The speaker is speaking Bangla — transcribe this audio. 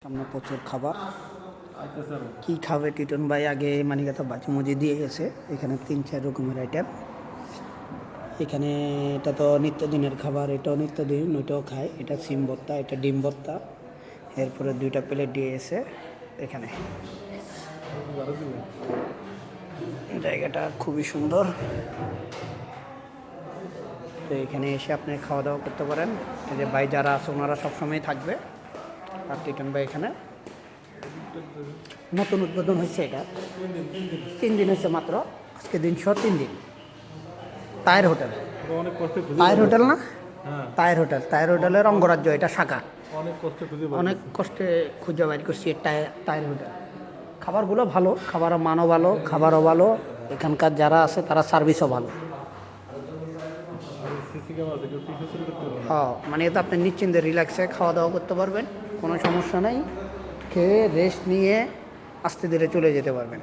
সামনে প্রচুর খাবার। কি খাবে টিটন ভাই? আগে মানিকাতা বাজুমজি দিয়ে গেছে। এখানে 3-4 রকমের আইটেম। এখানে এটা তো নিত্যদিনের খাবার, এটাও নিত্যদিন, ওইটাও খায়। এটা সিম ভর্তা, এটা ডিম ভর্তা। এরপরে 2টা প্লেট দিয়ে গেছে। এখানে জায়গাটা খুবই সুন্দর। তো এখানে এসে আপনি খাওয়া দাওয়া করতে পারেন। এই যে ভাই যারা আছে ওনারা সবসময় থাকবে। আর টিটন ভাই এখানে নতুন উদ্বোধন হয়েছে। এটা 3 দিন হয়েছে মাত্র, আজকে 3 দিন। তায়ের হোটেল, তায়ের হোটেল না, তায়ের হোটেল, তায়ের হোটেলের অঙ্গরাজ্য এটা শাখা। অনেক কষ্টে খুঁজে বাইর করছি তায়ের হোটেল। খাবারগুলো ভালো, খাবারের মানও ভালো, খাবারও ভালো। এখানকার যারা আছে তারা সার্ভিসও ভালো। হ্যাঁ, মানে তো আপনি নিশ্চিন্তে রিল্যাক্সে খাওয়া দাওয়া করতে পারবেন, কোনো সমস্যা নেই। খেয়ে রেস্ট নিয়ে আস্তে ধীরে চলে যেতে পারবেন।